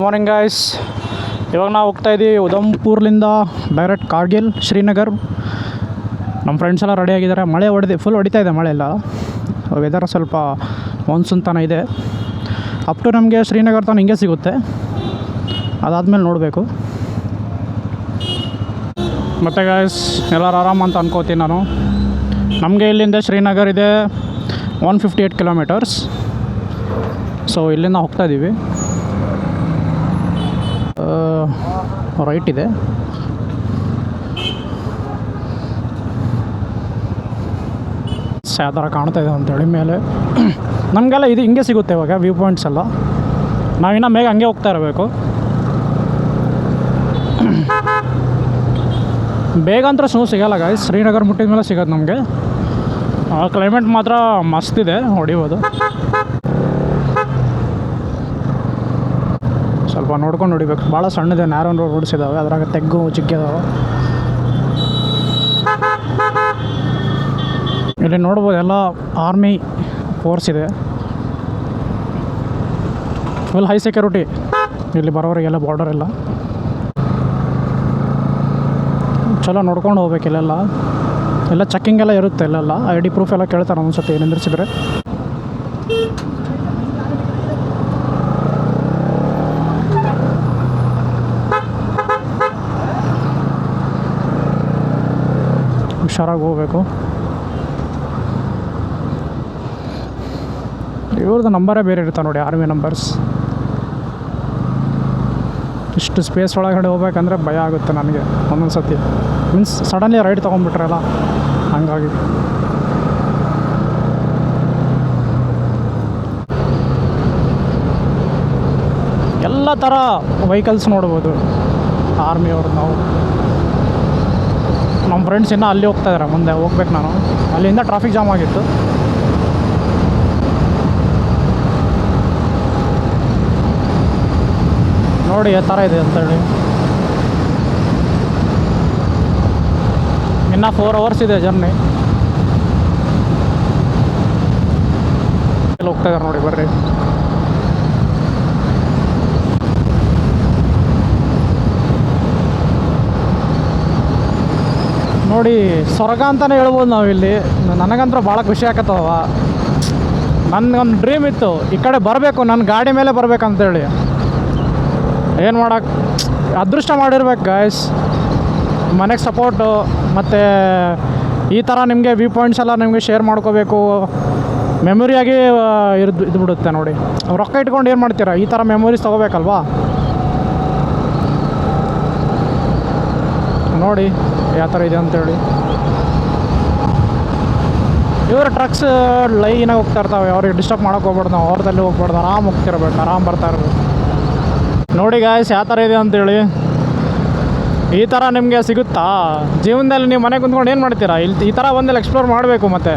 Morning guys, ಇವಾಗ ನಾವು ಹೋಗ್ತಾ ಇದ್ದೀವಿ ಉಧಂಪುರ್ಲಿಂದ ಡೈರೆಕ್ಟ್ ಕಾರ್ಗಿಲ್ ಶ್ರೀನಗರ್. ನಮ್ಮ ಫ್ರೆಂಡ್ಸ್ ಎಲ್ಲ ರೆಡಿ ಆಗಿದ್ದಾರೆ. ಮಳೆ ಫುಲ್ ಹೊಡಿತಾ ಇದೆ. ಮಳೆ ಎಲ್ಲ ವೆದರ್ ಸ್ವಲ್ಪ ಮಾನ್ಸೂನ್ ತನ ಇದೆ. ಅಪ್ ಟು ನಮಗೆ ಶ್ರೀನಗರ್ ತನಕ ಹಿಂಗೆ ಸಿಗುತ್ತೆ. ಅದಾದಮೇಲೆ ನೋಡಬೇಕು. ಮತ್ತು ಗಾಯ್ಸ್ ಎಲ್ಲರೂ ಆರಾಮ ಅಂತ ಅನ್ಕೋತೀನಿ ನಾನು. ನಮಗೆ ಇಲ್ಲಿಂದ ಶ್ರೀನಗರ್ ಇದೆ 158 ಕಿಲೋಮೀಟರ್ಸ್. ಸೊ ಇಲ್ಲಿಂದ ಹೋಗ್ತಾ ಇದ್ದೀವಿ. ರೈಟ್ ಇದೆ. ಯಾವ ಥರ ಕಾಣ್ತಾ ಇದೆ ಅಂತೇಳಿ ಮೇಲೆ ನಮಗೆಲ್ಲ ಇದು ಹಿಂಗೆ ಸಿಗುತ್ತೆ ಇವಾಗ ವ್ಯೂ ಪಾಯಿಂಟ್ಸ್ ಎಲ್ಲ. ನಾವಿನ್ನೂ ಮೇಗ ಹಂಗೆ ಹೋಗ್ತಾ ಇರಬೇಕು. ಬೇಗ ಅಂತ ಸ್ನೋ ಸಿಗೋಲ್ಲ ಗಾಯ್ಸ್. ಶ್ರೀನಗರ್ ಮುಟ್ಟಿದ ಮೇಲೆ ಸಿಗೋದು ನಮಗೆ. ಕ್ಲೈಮೇಟ್ ಮಾತ್ರ ಮಸ್ತ್ ಇದೆ, ಹೊಡಿಬೋದು. ಸ್ವಲ್ಪ ನೋಡ್ಕೊಂಡು ಹೊಡಿಬೇಕು. ಭಾಳ ಸಣ್ಣದೆ, ನ್ಯಾರೋ ರೋಡ್ಸ್ ಇದ್ದಾವೆ. ಅದ್ರಾಗ ತೆಗ್ಗು ಚಿಕ್ಕಿದಾವೆ. ಇಲ್ಲಿ ನೋಡ್ಬೋದು ಎಲ್ಲ ಆರ್ಮಿ ಫೋರ್ಸ್ ಇದೆ. ಫುಲ್ ಹೈ ಸೆಕ್ಯೂರಿಟಿ ಇಲ್ಲಿ ಬರೋರಿಗೆಲ್ಲ. ಬಾರ್ಡರ್ ಎಲ್ಲ ಚಲೋ ನೋಡ್ಕೊಂಡು ಹೋಗ್ಬೇಕು. ಇಲ್ಲೆಲ್ಲ ಎಲ್ಲ ಚೆಕ್ಕಿಂಗ್ ಎಲ್ಲ ಇರುತ್ತೆ. ಇಲ್ಲೆಲ್ಲ ID ಪ್ರೂಫ್ ಎಲ್ಲ ಕೇಳ್ತಾರೆ ಒಂದ್ಸತಿ ನಿಂದಿರಿಸಿದ್ರೆ. ಹುಷಾರಾಗಿ ಹೋಗ್ಬೇಕು. ಇವ್ರದ್ದು ನಂಬರೇ ಬೇರೆ ಇರ್ತಾವೆ ನೋಡಿ, ಆರ್ಮಿ ನಂಬರ್ಸ್. ಇಷ್ಟು ಸ್ಪೇಸ್ ಒಳಗಡೆ ಹೋಗ್ಬೇಕಂದ್ರೆ ಭಯ ಆಗುತ್ತೆ ನನಗೆ ಒಂದೊಂದು ಸತಿ. ಮೀನ್ಸ್ ಸಡನ್ಲಿ ರೈಡ್ ತೊಗೊಂಡ್ಬಿಟ್ರಲ್ಲ, ಹಂಗಾಗಿ. ಎಲ್ಲ ಥರ ವೆಹಿಕಲ್ಸ್ ನೋಡ್ಬೋದು ಆರ್ಮಿಯವ್ರು. ನಾವು ನಮ್ಮ ಫ್ರೆಂಡ್ಸ್ ಇನ್ನೂ ಅಲ್ಲಿ ಹೋಗ್ತಾ ಇದ್ದಾರೆ. ಮುಂದೆ ಹೋಗ್ಬೇಕು ನಾನು. ಅಲ್ಲಿಂದ ಟ್ರಾಫಿಕ್ ಜಾಮ್ ಆಗಿತ್ತು. ನೋಡಿ ಯಾವ ಥರ ಇದೆ ಅಂತೇಳಿ. ಇನ್ನೂ 4 hours ಇದೆ ಜರ್ನಿ. ಇಲ್ಲಿ ಹೋಗ್ತಾ ಇದ್ದಾರೆ ನೋಡಿ, ಬರ್ರಿ. ನೋಡಿ ಸ್ವರ್ಗ ಅಂತಲೇ ಹೇಳ್ಬೋದು ನಾವಿಲ್ಲಿ. ನನಗಂತೂ ಭಾಳ ಖುಷಿ ಆಕತ್ತವ. ನನಗೊಂದು ಡ್ರೀಮ್ ಇತ್ತು ಈ ಕಡೆ ಬರಬೇಕು, ನನ್ನ ಗಾಡಿ ಮೇಲೆ ಬರ್ಬೇಕಂತೇಳಿ. ಏನು ಮಾಡೋಕ್ಕೆ, ಅದೃಷ್ಟ ಮಾಡಿರ್ಬೇಕು ಗಾಯ್ಸ್. ಮನೆಗೆ ಸಪೋರ್ಟು, ಮತ್ತು ಈ ಥರ ನಿಮಗೆ ವ್ಯೂ ಪಾಯಿಂಟ್ಸ್ ಎಲ್ಲ ನಿಮಗೆ ಶೇರ್ ಮಾಡ್ಕೋಬೇಕು. ಮೆಮೊರಿಯಾಗಿ ಇದು ಬಿಡುತ್ತೆ ನೋಡಿ. ರೊಕ್ಕ ಇಟ್ಕೊಂಡು ಏನು ಮಾಡ್ತೀರಾ, ಈ ಥರ ಮೆಮೊರೀಸ್ ತೊಗೋಬೇಕಲ್ವಾ. ನೋಡಿ ಯಾವ ಥರ ಇದೆ ಅಂತೇಳಿ. ಇವರು ಟ್ರಕ್ಸ್ ಲೈನಾಗಿ ಹೋಗ್ತಾ ಇರ್ತಾವೆ. ಅವ್ರಿಗೆ ಡಿಸ್ಟರ್ಬ್ ಮಾಡೋಕೆ ಹೋಗ್ಬಾರ್ದು ನಾವು. ಅವ್ರದಲ್ಲಿ ಹೋಗ್ಬಾರ್ದು, ಆರಾಮ್ ಹೋಗ್ತಿರ್ಬೇಕು, ಆರಾಮ್ ಬರ್ತಾ ಇರ್ಬೇಕು. ನೋಡಿ ಗಾಯ್ಸ್ ಯಾವ ಥರ ಇದೆ ಅಂತೇಳಿ. ಈ ಥರ ನಿಮಗೆ ಸಿಗುತ್ತಾ ಜೀವನದಲ್ಲಿ? ನೀವು ಮನೆ ಕುಂತ್ಕೊಂಡು ಏನು ಮಾಡ್ತೀರಾ? ಇಲ್ಲಿ ಈ ಥರ ಒಂದಲ್ಲಿ ಎಕ್ಸ್ಪ್ಲೋರ್ ಮಾಡಬೇಕು. ಮತ್ತು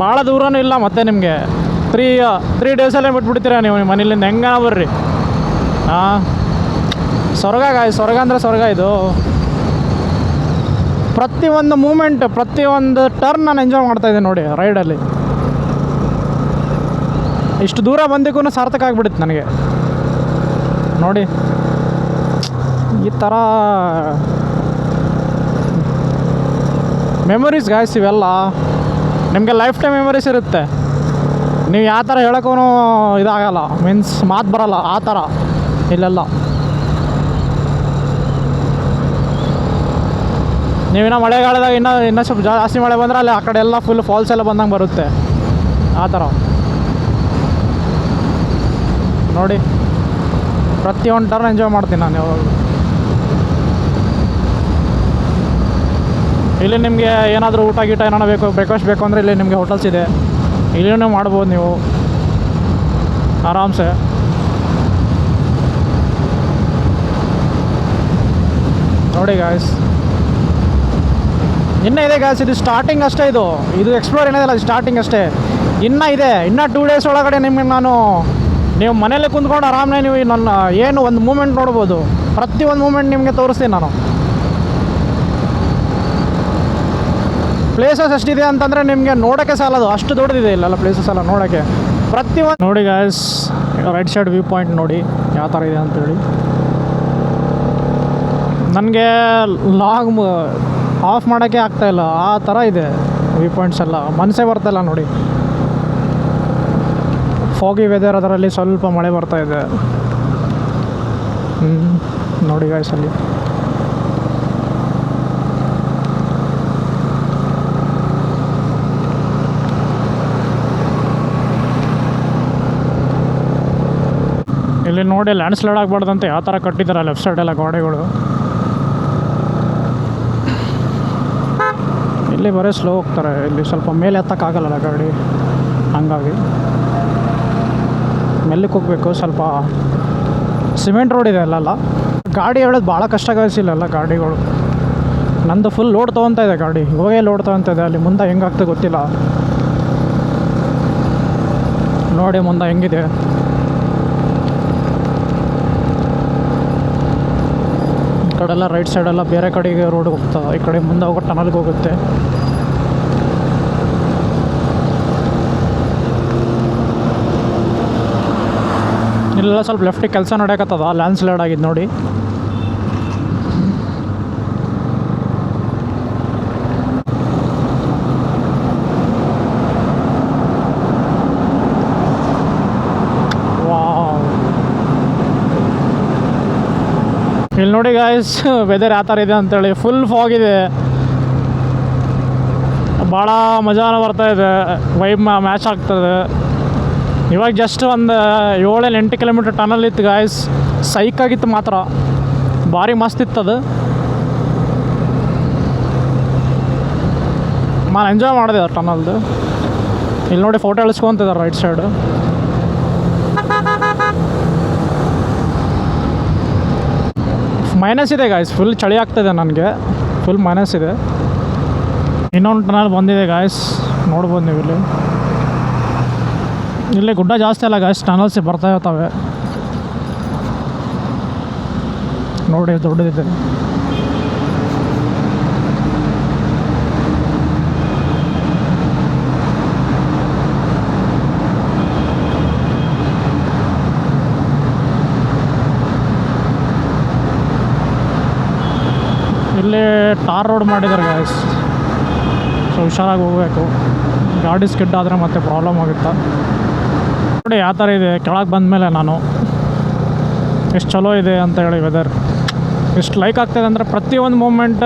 ಭಾಳ ದೂರನೂ ಇಲ್ಲ. ಮತ್ತು ನಿಮಗೆ 3 ಡೇಸಲ್ಲೇ ಬಿಟ್ಬಿಡ್ತೀರಾ ನೀವು ನಿಮ್ಮ ಮನೇಲಿಂದ. ಹೆಂಗೆ ಬರ್ರಿ. ಹಾಂ, ಸ್ವರ್ಗ ಗಾಯ್ಸ್. ಸ್ವರ್ಗ ಅಂದರೆ ಸ್ವರ್ಗ ಇದು. ಪ್ರತಿಯೊಂದು ಮೂಮೆಂಟ್, ಪ್ರತಿಯೊಂದು ಟರ್ನ್ ನಾನು ಎಂಜಾಯ್ ಮಾಡ್ತಾಯಿದ್ದೆ ನೋಡಿ ರೈಡಲ್ಲಿ. ಇಷ್ಟು ದೂರ ಬಂದಿಕ್ಕೂ ಸಾರ್ಥಕ ಆಗಿಬಿಡುತ್ತೆ ನನಗೆ. ನೋಡಿ ಈ ಥರ ಮೆಮೊರೀಸ್ ಗಾಯ್ಸ್ ಇವೆಲ್ಲ. ನಿಮಗೆ ಲೈಫ್ ಟೈಮ್ ಮೆಮೊರೀಸ್ ಇರುತ್ತೆ. ನೀವು ಯಾವ ಥರ ಹೇಳೋಕ್ಕೂ ಇದಾಗಲ್ಲ, ಮೀನ್ಸ್ ಮಾತು ಬರೋಲ್ಲ ಆ ಥರ ಇಲ್ಲೆಲ್ಲ. ನೀವಿನ್ನೂ ಮಳೆಗಾಲದಾಗ ಇನ್ನೂ ಸ್ವಲ್ಪ ಜಾಸ್ತಿ ಮಳೆ ಬಂದರೆ ಅಲ್ಲಿ ಆ ಕಡೆ ಎಲ್ಲ ಫುಲ್ ಫಾಲ್ಸ್ ಎಲ್ಲ ಬಂದಂಗೆ ಬರುತ್ತೆ. ಆ ಥರ ನೋಡಿ. ಪ್ರತಿಯೊಂದು ಟರ್ನ್ ಎಂಜಾಯ್ ಮಾಡ್ತೀನಿ ನಾನು ಯಾವಾಗ. ಇಲ್ಲಿ ನಿಮಗೆ ಏನಾದರೂ ಊಟ ಗೀಟ ಏನಾರ ಬೇಕು, ಬ್ರೇಕ್ಫಾಸ್ಟ್ ಬೇಕು ಅಂದರೆ ಇಲ್ಲಿ ನಿಮಗೆ ಹೋಟೆಲ್ಸ್ ಇದೆ. ಇಲ್ಲಿಯೂ ಮಾಡ್ಬೋದು ನೀವು ಆರಾಮ್ಸೆ. ನೋಡಿ ಗಾಯ್ಸ್, ಇನ್ನೂ ಇದೆ ಗಾಯ್ಸ್. ಇದು ಸ್ಟಾರ್ಟಿಂಗ್ ಅಷ್ಟೇ. ಇದು ಎಕ್ಸ್ಪ್ಲೋರ್ ಏನಿದೆ ಅಲ್ಲ, ಸ್ಟಾರ್ಟಿಂಗ್ ಅಷ್ಟೇ. ಇನ್ನೂ ಇದೆ. ಇನ್ನೂ 2 ಡೇಸ್ ಒಳಗಡೆ ನಿಮಗೆ ನೀವು ಮನೇಲಿ ಕುಂತ್ಕೊಂಡು ಆರಾಮೇ ನೀವು ನನ್ನ ಏನು ಒಂದು ಮೂಮೆಂಟ್ ನೋಡ್ಬೋದು. ಪ್ರತಿಯೊಂದು ಮೂಮೆಂಟ್ ನಿಮಗೆ ತೋರಿಸ್ತೀನಿ ನಾನು. ಪ್ಲೇಸಸ್ ಎಷ್ಟಿದೆ ಅಂತಂದರೆ ನಿಮಗೆ ನೋಡೋಕ್ಕೆ ಸಾಲದು, ಅಷ್ಟು ದೊಡ್ಡದಿದೆ ಇಲ್ಲೆಲ್ಲ ಪ್ಲೇಸಸ್ ಎಲ್ಲ ನೋಡೋಕ್ಕೆ. ಪ್ರತಿಯೊಂದು ನೋಡಿ guys, right side view point ನೋಡಿ ಯಾವ ಥರ ಇದೆ ಅಂಥೇಳಿ. ನನಗೆ ಲಾಗ್ ಆಫ್ ಮಾಡೋಕ್ಕೆ ಆಗ್ತಾಯಿಲ್ಲ, ಆ ಥರ ಇದೆ ವ್ಯೂ ಪಾಯಿಂಟ್ಸ್ ಎಲ್ಲ. ಮನಸ್ಸೇ ಬರ್ತಾಯಿಲ್ಲ ನೋಡಿ. ಫಾಗಿ ವೆದರ್, ಅದರಲ್ಲಿ ಸ್ವಲ್ಪ ಮಳೆ ಬರ್ತಾಯಿದೆ. ನೋಡಿ ಗಾಯ್ಸ್ ಅಲ್ಲಿ ಇಲ್ಲಿ ನೋಡಿ ಲ್ಯಾಂಡ್ ಸ್ಲೈಡ್ ಆಗಬಾರ್ದಂತ ಯಾವ ಥರ ಕಟ್ಟಿದ್ದಾರೆ ಲೆಫ್ಟ್ ಸೈಡೆಲ್ಲ ಗೋಡೆಗಳು. ಇಲ್ಲಿ ಬರೀ ಸ್ಲೋ ಹೋಗ್ತಾರೆ, ಇಲ್ಲಿ ಸ್ವಲ್ಪ ಮೇಲೆ ಎತ್ತಕ್ಕಾಗಲ್ಲ ಗಾಡಿ, ಹಂಗಾಗಿ ಮೆಲ್ಲಕ್ಕೆ ಹೋಗಬೇಕು. ಸ್ವಲ್ಪ ಸಿಮೆಂಟ್ ರೋಡ್ ಇದೆ ಅಲ್ಲೆಲ್ಲ. ಗಾಡಿ ಹೇಳೋದು ಭಾಳ ಕಷ್ಟ ಗಾಯಿಸಿಲ್ಲ ಗಾಡಿಗಳು. ನಂದು ಫುಲ್ ಲೋಡ್ ತೊಗೊತಾ ಇದೆ ಗಾಡಿ, ಹೋಗೇ ಲೋಡ್ ತೊಗೊತಾ ಇದೆ. ಅಲ್ಲಿ ಮುಂದೆ ಹೆಂಗಾಗ್ತದೆ ಗೊತ್ತಿಲ್ಲ, ನೋಡಿ ಮುಂದೆ ಹೆಂಗಿದೆ. ಈ ಕಡೆಲ್ಲ ರೈಟ್ ಸೈಡೆಲ್ಲ ಬೇರೆ ಕಡೆಗೆ ರೋಡ್ ಹೋಗ್ತದೆ, ಈ ಕಡೆ ಮುಂದೆ ಹೋಗೋ ಟನಲ್ಗೆ ಹೋಗುತ್ತೆ. ಇಲ್ಲೆಲ್ಲ ಸ್ವಲ್ಪ ಲೆಫ್ಟಿಗೆ ಕೆಲಸ ನಡೆಯಕತ್ತದ, ಲ್ಯಾಂಡ್ ಸ್ಲೈಡ್ ಆಗಿದ್ದು ನೋಡಿ. ಇಲ್ಲಿ ನೋಡಿ ಗಾಯ್ಸ್ ವೆದರ್ ಯಾವ ಥರ ಇದೆ ಅಂಥೇಳಿ. ಫುಲ್ ಫಾಗ್ ಇದೆ, ಭಾಳ ಮಜಾನ ಬರ್ತಾಯಿದೆ, ವೈಬ್ ಮ್ಯಾಚ್ ಆಗ್ತದೆ. ಇವಾಗ ಜಸ್ಟ್ ಒಂದು 7-8 ಕಿಲೋಮೀಟ್ರ್ ಟನಲ್ ಇತ್ತು ಗಾಯ್ಸ್, ಸೈಕಾಗಿತ್ತು ಮಾತ್ರ, ಭಾರಿ ಮಸ್ತ್ ಇತ್ತದು. ನಾನು ಎಂಜಾಯ್ ಮಾಡಿದೆ ಟನಲ್ದು. ಇಲ್ಲಿ ನೋಡಿ ಫೋಟೋ ಇಳಿಸ್ಕೊತಿದ್ದಾರೆ ರೈಟ್ ಸೈಡು. ಮೈನಸ್ ಇದೆ ಗಾಯ್ಸ್, ಫುಲ್ ಚಳಿ ಆಗ್ತಾಯಿದೆ ನನಗೆ, ಫುಲ್ ಮೈನಸ್ ಇದೆ. ಇನ್ನೊಂದು ಟನಲ್ ಬಂದಿದೆ ಗಾಯ್ಸ್, ನೋಡ್ಬೋದು ನೀವು. ಇಲ್ಲಿ ಗುಡ್ಡ ಜಾಸ್ತಿ ಅಲ್ಲ ಗಾಯ್ಸ್, ಟನಲ್ಸ್ ಬರ್ತಾ ಇರ್ತವೆ ನೋಡಿ, ದೊಡ್ಡದಿದೆ. ಇಲ್ಲಿ ಟಾರ್ ರೋಡ್ ಮಾಡಿದ್ದಾರೆ ಗಾಯ್ಸ್, ಸೊ ಹುಷಾರಾಗಿ ಹೋಗಬೇಕು. ಗಾಡಿ ಸ್ಕಿಡ್ ಆದರೆ ಮತ್ತೆ ಪ್ರಾಬ್ಲಮ್ ಆಗುತ್ತೆ ನೋಡಿ. ಯಾವ ಥರ ಇದೆ ಕೆಳಗೆ ಬಂದಮೇಲೆ ನಾನು ಎಷ್ಟು ಚಲೋ ಇದೆ ಅಂತ ಹೇಳಿ ವೆದರ್. ಎಷ್ಟು ಲೈಕ್ ಆಗ್ತಾಯಿದೆ ಅಂದರೆ ಪ್ರತಿಯೊಂದು ಮೂಮೆಂಟ್,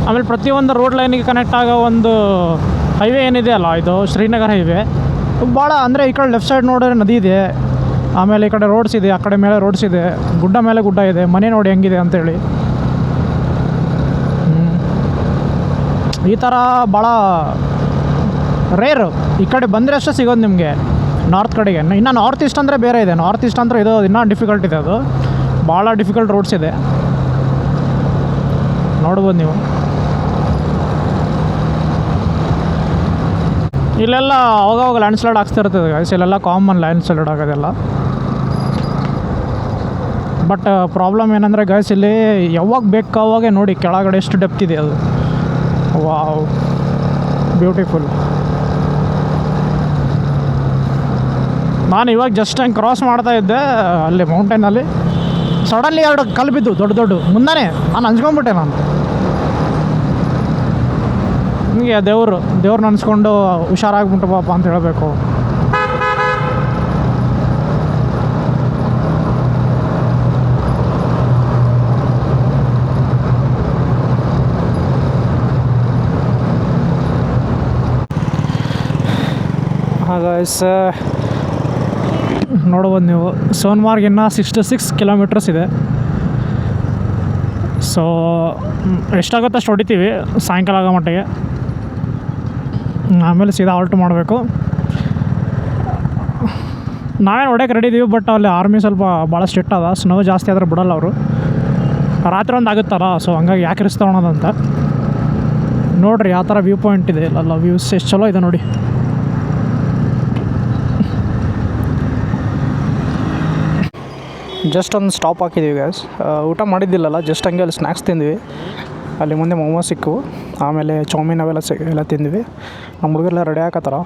ಆಮೇಲೆ ಪ್ರತಿಯೊಂದು ರೋಡ್ ಲೈನಿಗೆ ಕನೆಕ್ಟ್ ಆಗೋ ಒಂದು ಹೈವೇ ಏನಿದೆ ಅಲ್ಲ, ಇದು ಶ್ರೀನಗರ ಹೈವೇ. ಭಾಳ ಅಂದರೆ ಈ ಕಡೆ ಲೆಫ್ಟ್ ಸೈಡ್ ನೋಡಿದ್ರೆ ನದಿ ಇದೆ, ಆಮೇಲೆ ಈ ಕಡೆ ರೋಡ್ಸ್ ಇದೆ, ಆ ಕಡೆ ಮೇಲೆ ರೋಡ್ಸ್ ಇದೆ, ಗುಡ್ಡ ಮೇಲೆ ಗುಡ್ಡ ಇದೆ. ಮನೆ ನೋಡಿ ಹೆಂಗಿದೆ ಅಂಥೇಳಿ. ಈ ಥರ ಭಾಳ ರೇರು, ಈ ಕಡೆ ಬಂದರೆ ಅಷ್ಟೇ ಸಿಗೋದು ನಿಮಗೆ ನಾರ್ತ್ ಕಡೆಗೆ. ಇನ್ನು ನಾರ್ತ್ ಈಸ್ಟ್ ಅಂದರೆ ಬೇರೆ ಇದೆ, ನಾರ್ತ್ ಈಸ್ಟ್ ಅಂದರೆ ಇದು ಇನ್ನೂ ಡಿಫಿಕಲ್ಟ್ ಇದೆ, ಅದು ಭಾಳ ಡಿಫಿಕಲ್ಟ್ ರೋಡ್ಸ್ ಇದೆ, ನೋಡ್ಬೋದು ನೀವು. ಇಲ್ಲೆಲ್ಲ ಅವಾಗವಾಗ ಲ್ಯಾಂಡ್ ಸ್ಲೈಡ್ ಆಗ್ತಿರ್ತದೆ ಗೈಸ್, ಇಲ್ಲೆಲ್ಲ ಕಾಮನ್ ಲ್ಯಾಂಡ್ ಸ್ಲೈಡ್ ಆಗೋದೆಲ್ಲ. ಬಟ್ ಪ್ರಾಬ್ಲಮ್ ಏನಂದರೆ ಗೈಸ್, ಇಲ್ಲಿ ಯಾವಾಗ ಬೇಕು ಅವಾಗೆ ನೋಡಿ ಕೆಳಗಡೆ ಎಷ್ಟು ಡೆಪ್ತ್ ಇದೆ ಅದು. Wow, beautiful. ನಾನು ಇವಾಗ ಜಸ್ಟ್ ಹಂಗೆ ಕ್ರಾಸ್ ಮಾಡ್ತಾ ಇದ್ದೆ ಅಲ್ಲಿ ಮೌಂಟೇನಲ್ಲಿ, ಸಡನ್ಲಿ 2 ಕಲ್ಲು ಬಿದ್ದು ದೊಡ್ಡ ಮುಂದಾನೆ. ನಾನು ಹಂಚ್ಕೊಂಡ್ಬಿಟ್ಟೆ. ನಾನು ಹಿಂಗೆ ದೇವ್ರು ಅನ್ಸ್ಕೊಂಡು ಹುಷಾರಾಗ್ಬಿಟ್ಟು ಪಾಪ ಅಂತ ಹೇಳಬೇಕು. ಗೈಸ್ ನೋಡ್ಬೋದು ನೀವು, ಸೋನ್ಮಾರ್ಗ್ ಇನ್ನೂ 66 ಕಿಲೋಮೀಟರ್ಸ್ ಇದೆ. ಸೊ ಎಷ್ಟಾಗುತ್ತೋ ಅಷ್ಟು ಹೊಡಿತೀವಿ ಸಾಯಂಕಾಲ ಆಗೋ ಮಟ್ಟಿಗೆ, ಆಮೇಲೆ ಸೀದಾ ಆಲ್ಟ್ ಮಾಡಬೇಕು. ನಾವೇನು ಹೊಡ್ಯಕ್ಕೆ ರೆಡಿ ಇದ್ದೀವಿ, ಬಟ್ ಅಲ್ಲಿ ಆರ್ಮಿ ಸ್ವಲ್ಪ ಭಾಳ ಸ್ಟ್ರಿಕ್ಟ್ ಅದ, ಸ್ನೋ ಜಾಸ್ತಿ ಆದರೆ ಬಿಡಲ್ಲ ಅವರು. ರಾತ್ರಿ ಒಂದು ಆಗುತ್ತಲ್ಲ, ಸೊ ಹಂಗಾಗಿ ಯಾಕೆ ರಿಸ್ಕ್ ತೊಗೊಳೋದಂತ. ನೋಡಿರಿ ಯಾವ ಥರ ವ್ಯೂ ಪಾಯಿಂಟ್ ಇದೆ, ಅಲ್ಲ ವ್ಯೂಸ್ ಎಷ್ಟು ಚಲೋ ಇದೆ ನೋಡಿ. ಜಸ್ಟ್ ಒಂದು ಸ್ಟಾಪ್ ಹಾಕಿದ್ದೀವಿ ಗ್ಯಾಸ್, ಊಟ ಮಾಡಿದ್ದಿಲ್ಲಲ್ಲ, ಜಸ್ಟ್ ಹಂಗೆ ಅಲ್ಲಿ ಸ್ನ್ಯಾಕ್ಸ್ ತಿಂದ್ವಿ. ಅಲ್ಲಿ ಮುಂದೆ ಮೊಮೋಸ್ ಸಿಕ್ಕು, ಆಮೇಲೆ ಚೌಮೀನ್ ಅವೆಲ್ಲ ಎಲ್ಲ ತಿಂದ್ವಿ. ನಮ್ಮ ಹುಡುಗರೆಲ್ಲ ರೆಡಿ ಹಾಕತ್ತಾರ.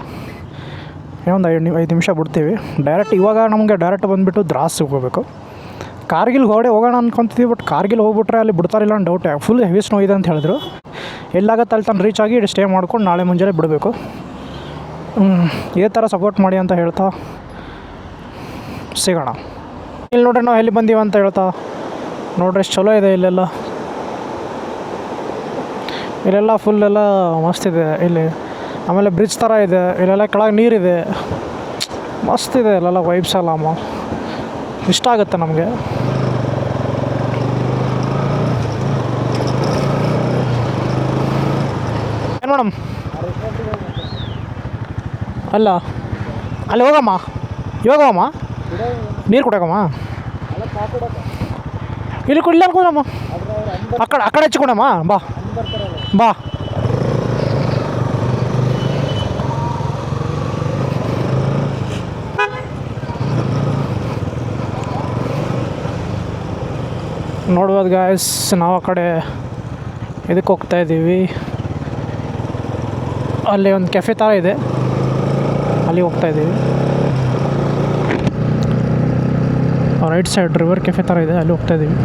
ಇನ್ನೊಂದು 5 ನಿಮಿಷ ಬಿಡ್ತೀವಿ. ಡೈರೆಕ್ಟ್ ಇವಾಗ ನಮಗೆ ಡೈರೆಕ್ಟ್ ಬಂದುಬಿಟ್ಟು ದ್ರಾಸಿಗೆ ಹೋಗಬೇಕು. ಕಾರ್ಗಿಲ್ಗೆ ಹೋಗೋಣ ಅಂದ್ಕೊತೀವಿ, ಬಟ್ ಕಾರ್ಗಿಲ್ ಹೋಗ್ಬಿಟ್ರೆ ಅಲ್ಲಿ ಬಿಡ್ತಾರಿಲ್ಲ ಅಂತ ಡೌಟ್. ಫುಲ್ ಹೆವಿ ಸ್ನೋ ಇದೆ ಅಂತ ಹೇಳಿದ್ರು. ಎಲ್ಲಾಗತ್ತೆ ಅಲ್ಲಿ ತಾನು ರೀಚ್ ಆಗಿ ಸ್ಟೇ ಮಾಡ್ಕೊಂಡು ನಾಳೆ ಮುಂಜಾನೆ ಬಿಡಬೇಕು. ಇದೇ ಥರ ಸಪೋರ್ಟ್ ಮಾಡಿ ಅಂತ ಹೇಳ್ತಾ ಸಿಗೋಣ. ಇಲ್ಲಿ ನೋಡ್ರಿ ನಾವು ಎಲ್ಲಿ ಬಂದೀವಿ ಅಂತ ಹೇಳ್ತಾ ನೋಡ್ರಿ, ಎಷ್ಟು ಚಲೋ ಇದೆ ಇಲ್ಲೆಲ್ಲ ಫುಲ್ ಎಲ್ಲ ಮಸ್ತಿದೆ ಇಲ್ಲಿ. ಆಮೇಲೆ ಬ್ರಿಡ್ಜ್ ಥರ ಇದೆ, ಇಲ್ಲೆಲ್ಲ ಕೆಳಗೆ ನೀರಿದೆ, ಮಸ್ತಿದೆ ಇಲ್ಲೆಲ್ಲ ವೈಬ್ಸ್ ಎಲ್ಲ ಇಷ್ಟ ಆಗುತ್ತೆ ನಮಗೆ. ಏನು ಮೇಡಮ್ ಅಲ್ಲ ಅಲ್ಲಿ ಹೋಗಮ್ಮ, ಇವಾಗ ಹೋಗಮ್ಮ, ನೀರು ಕುಡಿಯಕಮ್ಮ, ಇಲ್ಲಿ ಕುಡಿಲ್ಲ ಅನ್ಕೊಂಡಮ್ಮ, ಆ ಕಡೆ ಹಚ್ಕೊಡಮ್ಮ, ಬಾ ಬಾ. ನೋಡ್ಬೋದು ಗಾಯ್ಸ್, ನಾವು ಆ ಕಡೆ ಇದಕ್ಕೆ ಹೋಗ್ತಾಯಿದ್ದೀವಿ. ಅಲ್ಲಿ ಒಂದು ಕೆಫೆ ಥರ ಇದೆ, ಅಲ್ಲಿ ಹೋಗ್ತಾಯಿದ್ದೀವಿ. ರೈಟ್ ಸೈಡ್ ರಿವರ್ ಕೆಫೆ ಥರ ಇದೆ, ಅಲ್ಲಿ ಹೋಗ್ತಾಯಿದ್ದೀವಿ.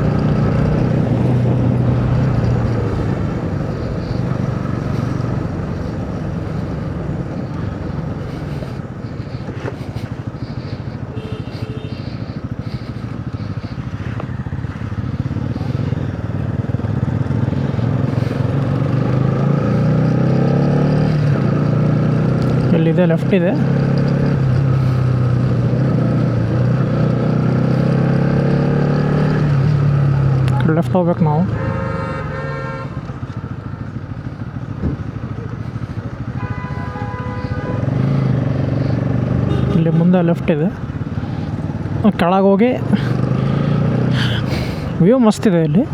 ಇಲ್ಲಿದೆ, ಲೆಫ್ಟ್ ಇದೆ. ಲೆಫ್ಟ್ ಹೋಗ್ಬೇಕು ನಾವು. ಇಲ್ಲಿ ಮುಂದೆ ಲೆಫ್ಟ್ ಇದೆ, ಕೆಳಗೆ ಹೋಗಿ ವ್ಯೂ ಮಸ್ತಿದೆ ಇಲ್ಲಿ.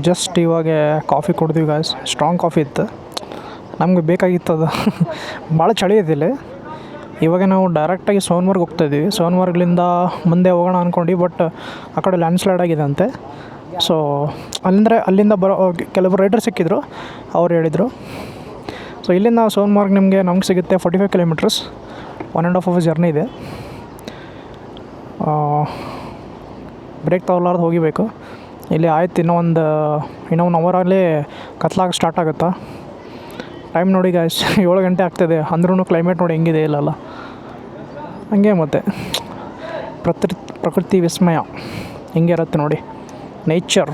ಜಸ್ಟ್ ಇವಾಗ ಕಾಫಿ ಕುಡ್ತೀವಿ ಗಾಯ್ಸ್. ಸ್ಟ್ರಾಂಗ್ ಕಾಫಿ ಇತ್ತು, ನಮಗೆ ಬೇಕಾಗಿತ್ತದು. ಭಾಳ ಚಳಿ ಇದೆ ಇಲ್ಲಿ. ಇವಾಗ ನಾವು ಡೈರೆಕ್ಟಾಗಿ ಸೋನ್ಮಾರ್ಗ್ ಹೋಗ್ತಾಯಿದ್ದೀವಿ. ಸೋನ್ಮಾರ್ಗ್ಲಿಂದ ಮುಂದೆ ಹೋಗೋಣ ಅಂದ್ಕೊಂಡು, ಬಟ್ ಆ ಕಡೆ ಲ್ಯಾಂಡ್ ಸ್ಲೈಡ್ ಆಗಿದೆ ಅಂತೆ. ಸೊ ಅಲ್ಲಿಂದ ಬರೋ ಕೆಲವರು ರೈಡರ್ ಸಿಕ್ಕಿದ್ರು, ಅವ್ರು ಹೇಳಿದರು. ಸೊ ಇಲ್ಲಿಂದ ಸೋನ್ಮಾರ್ಗ್ ನಮ್ಗೆ ಸಿಗುತ್ತೆ 45 ಕಿಲೋಮೀಟರ್ಸ್, 1.5 ಅವರ್ಸ್ ಜರ್ನಿ ಇದೆ. ಬ್ರೇಕ್ ತಗೊಳ್ಳಾರ್ದು ಹೋಗಿಬೇಕು. ಇಲ್ಲಿ ಆಯ್ತು, ಇನ್ನೂ ಒಂದು ಅವರಲ್ಲಿ ಕತ್ಲಾಗ ಸ್ಟಾರ್ಟ್ ಆಗುತ್ತಾ. ಟೈಮ್ ನೋಡಿ ಗಾಯ್ಸ್, 7 ಗಂಟೆ ಆಗ್ತದೆ. ಅಂದ್ರೂ ಕ್ಲೈಮೇಟ್ ನೋಡಿ ಹೆಂಗಿದೆ ಇಲ್ಲಲ್ಲ, ಹಂಗೆ ಮತ್ತು ಪ್ರಕೃತಿ ವಿಸ್ಮಯ ಹಿಂಗೆ ಇರುತ್ತೆ ನೋಡಿ. ನೇಚರ್,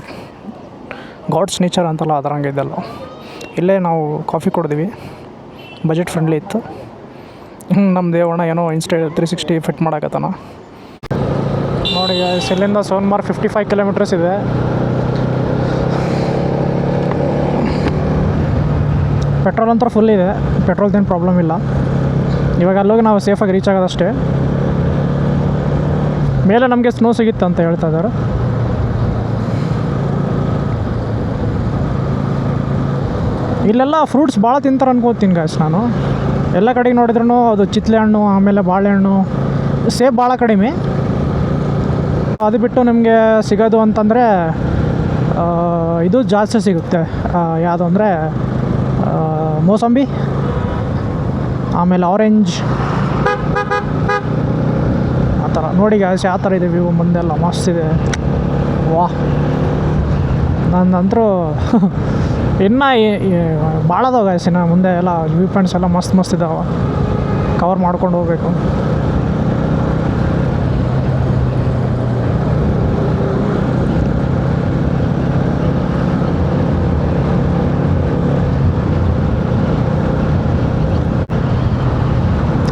ಗಾಡ್ಸ್ ನೇಚರ್ ಅಂತಲ್ಲ, ಅದರ ಹಂಗೆ ಇದೆಲ್ಲ. ಇಲ್ಲೇ ನಾವು ಕಾಫಿ ಕುಡಿದ್ವಿ, ಬಜೆಟ್ ಫ್ರೆಂಡ್ಲಿ ಇತ್ತು. ನಮ್ಮ ದೇವಣ್ಣ ಏನೋ ಇನ್ಸ್ಟಾ 360 ಫಿಟ್ ಮಾಡಕತ್ತಾನ ನೋಡಿ ಗಾಯ್ಸ್. ಇಲ್ಲಿಂದ ಸೋನ್ಮಾರ್ಗ್ 55 ಕಿಲೋಮೀಟರ್ಸ್ ಇದೆ. ಪೆಟ್ರೋಲ್ ಅಂತೂ ಫುಲ್ ಇದೆ, ಪೆಟ್ರೋಲ್ದೇನು ಪ್ರಾಬ್ಲಮ್ ಇಲ್ಲ. ಇವಾಗ ಅಲ್ಲೋಗಿ ನಾವು ಸೇಫಾಗಿ ರೀಚ್ ಆಗೋದಷ್ಟೇ. ಮೇಲೆ ನಮಗೆ ಸ್ನೋ ಸಿಗುತ್ತೆ ಅಂತ ಹೇಳ್ತಾ ಇದ್ದಾರೆ. ಇಲ್ಲೆಲ್ಲ ಫ್ರೂಟ್ಸ್ ಭಾಳ ತಿಂತಾರೆ ಅನ್ಕೋತೀನಿ ಗಾಯ್ಸ್ ನಾನು. ಎಲ್ಲ ಕಡೆಗೆ ನೋಡಿದ್ರೂ ಅದು ಕಿತ್ತಳೆ ಹಣ್ಣು, ಆಮೇಲೆ ಬಾಳೆಹಣ್ಣು, ಸೇಬ್ ಭಾಳ ಕಡಿಮೆ. ಅದು ಬಿಟ್ಟು ನಿಮಗೆ ಸಿಗೋದು ಅಂತಂದರೆ ಇದು ಜಾಸ್ತಿ ಸಿಗುತ್ತೆ. ಯಾವುದು ಅಂದರೆ ಮೋಸಂಬಿ, ಆಮೇಲೆ ಆರೆಂಜ್, ಆ ಥರ ನೋಡಿ ಗಾಯ್ಸ್. ಯಾವ ಥರ ಇದೆ ವ್ಯೂ ಮುಂದೆಲ್ಲ ಮಸ್ತಿದೆ. ವಾಹ್, ನಂತರೂ ಇನ್ನೂ ಭಾಳ ಅದಾವೆ ಗಾಯ್ಸ್. ಇನ್ನು ಮುಂದೆ ಎಲ್ಲ ವ್ಯೂ ಪಾಯಿಂಟ್ಸ್ ಎಲ್ಲ ಮಸ್ತ್ ಇದ್ದಾವೆ, ಕವರ್ ಮಾಡ್ಕೊಂಡು ಹೋಗ್ಬೇಕು.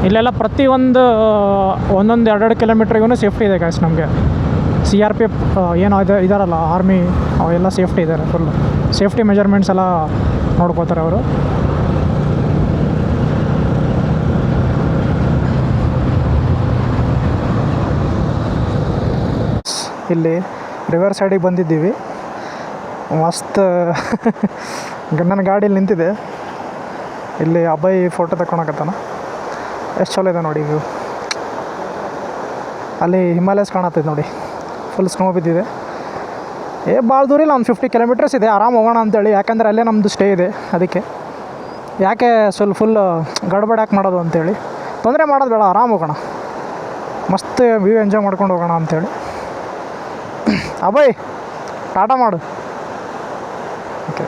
ಇಲ್ಲೆಲ್ಲ ಪ್ರತಿ ಒಂದೊಂದು 2 ಕಿಲೋಮೀಟ್ರಿಗೂ ಸೇಫ್ಟಿ ಇದೆ ಗಾಯ್ಸ್. ನಮಗೆ CRPF ಏನೋ ಇದಾರಲ್ಲ, ಆರ್ಮಿ, ಅವೆಲ್ಲ ಸೇಫ್ಟಿ ಇದ್ದಾರೆ. ಫುಲ್ ಸೇಫ್ಟಿ ಮೆಜರ್ಮೆಂಟ್ಸ್ ಎಲ್ಲ ನೋಡ್ಕೋತಾರೆ ಅವರು. ಇಲ್ಲಿ ರಿವರ್ ಸೈಡಿಗೆ ಬಂದಿದ್ದೀವಿ. ಮಸ್ತ್ ನನ್ನ ಗಾಡೀಲಿ ನಿಂತಿದೆ. ಇಲ್ಲಿ ಅಭಯ್ ಫೋಟೋ ತಗೊಳಕತ್ತಾನ. ಎಷ್ಟು ಚಲೋ ಇದೆ ನೋಡಿ. ವ್ಯೂ ಅಲ್ಲಿ ಹಿಮಾಲಯಸ್ ಕಾಣತ್ತೈತೆ ನೋಡಿ, ಫುಲ್ ಸ್ನೋ ಬಿದ್ದಿದೆ. ಭಾಳ ದೂರ ಇಲ್ಲ, ಒಂದು 50 ಕಿಲೋಮೀಟರ್ಸ್ ಇದೆ. ಆರಾಮ್ ಹೋಗೋಣ ಅಂತೇಳಿ, ಯಾಕಂದರೆ ಅಲ್ಲೇ ನಮ್ಮದು ಸ್ಟೇ ಇದೆ. ಅದಕ್ಕೆ ಯಾಕೆ ಫುಲ್ ಗಡ್ಬಡ್ ಯಾಕೆ ಮಾಡೋದು ಅಂತೇಳಿ, ತೊಂದರೆ ಮಾಡೋದು ಬೇಡ, ಆರಾಮ್ ಹೋಗೋಣ, ಮಸ್ತ್ ವ್ಯೂ ಎಂಜಾಯ್ ಮಾಡ್ಕೊಂಡು ಹೋಗೋಣ ಅಂಥೇಳಿ. ಅಭಯ್ ಟಾಟಾ ಮಾಡು. ಓಕೆ.